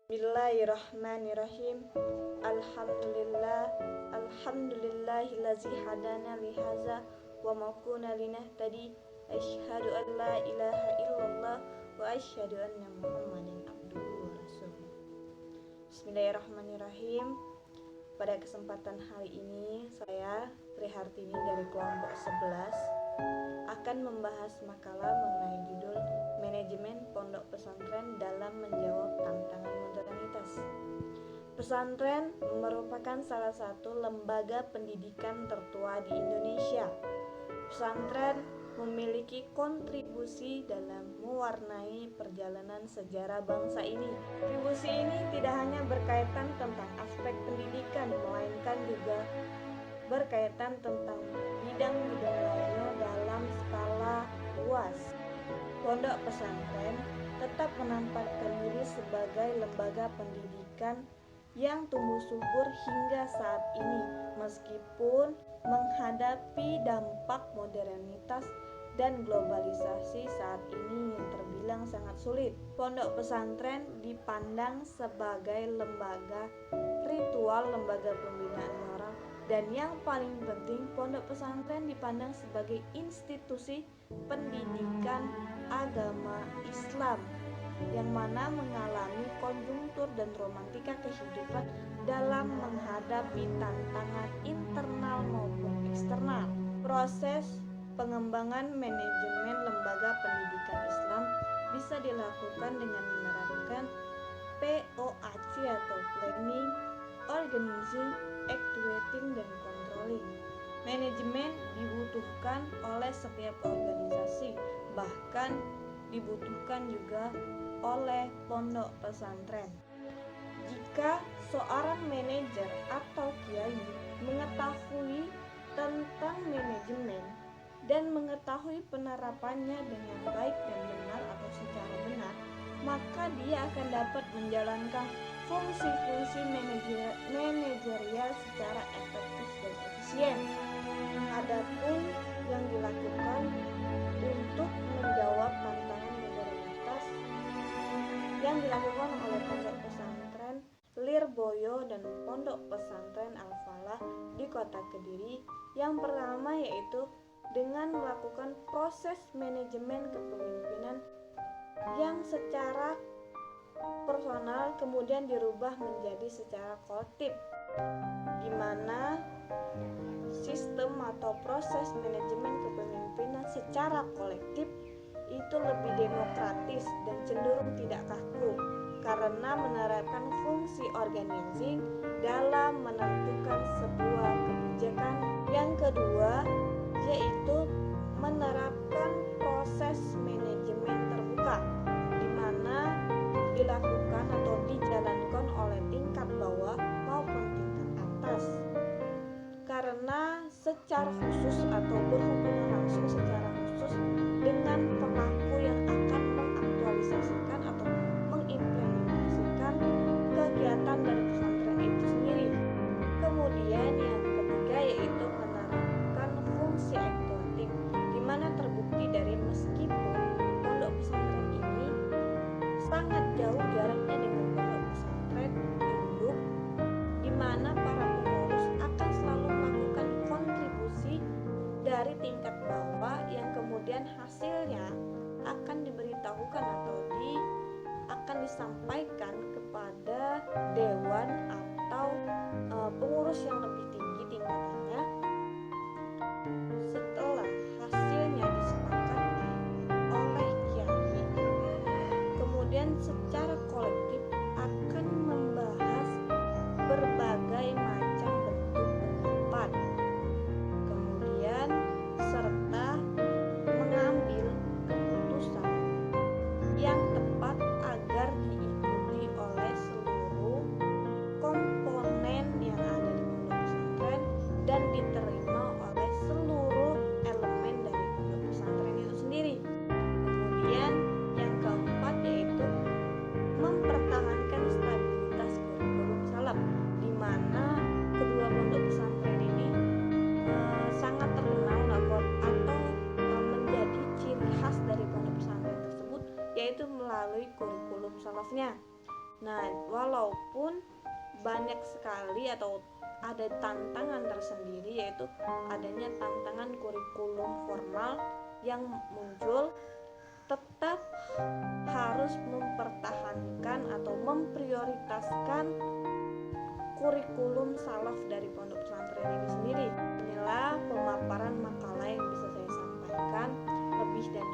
Bismillahirrahmanirrahim. Alhamdulillahillazi hadana lihaza wa ma kunna linahtadi. Asyhadu an la ilaha illallah wa asyhadu anna Muhammadan abduhu wa rasuluh. Bismillahirrahmanirrahim. Pada kesempatan hari ini saya Trihartini dari kelompok 11 akan membahas makalah mengenai judul Manajemen Pondok Pesantren dalam Menjawab Tantangan Modernitas. Pesantren merupakan salah satu lembaga pendidikan tertua di Indonesia. Pesantren memiliki kontribusi dalam mewarnai perjalanan sejarah bangsa ini. Kontribusi ini tidak hanya berkaitan tentang aspek pendidikan, melainkan juga berkaitan tentang bidang-bidang lainnya dalam skala luas. Pondok pesantren tetap menampakkan diri sebagai lembaga pendidikan yang tumbuh subur hingga saat ini, meskipun menghadapi dampak modernitas dan globalisasi saat ini yang terbilang sangat sulit. Pondok pesantren dipandang sebagai lembaga ritual, lembaga pembinaan moral, dan yang paling penting, pondok pesantren dipandang sebagai institusi pendidikan agama Islam yang mana mengalami konjungtur dan romantika kehidupan dalam menghadapi tantangan internal maupun eksternal. Proses pengembangan manajemen lembaga pendidikan Islam bisa dilakukan dengan menerapkan POAC atau Planning, Organizing, Actuating, dan Controlling. Manajemen dibutuhkan oleh setiap organisasi, bahkan dibutuhkan juga oleh pondok pesantren. Jika seorang manajer atau kiai mengetahui tentang manajemen dan mengetahui penerapannya dengan baik dan benar atau secara benar, maka dia akan dapat menjalankan fungsi-fungsi manajerial secara efektif dan efisien. Adapun yang dilakukan untuk menjawab tantangan modernitas yang dilakukan oleh pondok pesantren Lirboyo dan pondok pesantren Al-Falah di Kota Kediri, yang pertama yaitu dengan melakukan proses manajemen kepemimpinan yang secara personal kemudian dirubah menjadi secara kolektif, di mana sistem atau proses manajemen kepemimpinan secara kolektif itu lebih demokratis dan cenderung tidak kaku karena menerapkan fungsi organizing dalam menentukan sebuah kebijakan. Yang kedua yaitu menerapkan proses manajemen terbuka, di mana dilakukan atau dijalankan oleh tingkat bawah maupun tingkat atas, karena secara khusus atau berhubungan langsung secara khusus dengan pelaku yang akan mengaktualisasikan atau mengimplementasikan kegiatan dari pesantren itu sendiri. Kemudian yang ketiga yaitu menerapkan fungsi actuating, di mana terbukti dari meskipun pondok pesantren ini sangat jauh jaraknya dengan pondok pesantren induk, di mana para pengurus akan selalu melakukan kontribusi Nah, walaupun banyak sekali atau ada tantangan tersendiri, yaitu adanya tantangan kurikulum formal yang muncul, tetap harus mempertahankan atau memprioritaskan kurikulum salaf dari pondok pesantren ini sendiri. Inilah pemaparan makalah yang bisa saya sampaikan. Lebih dan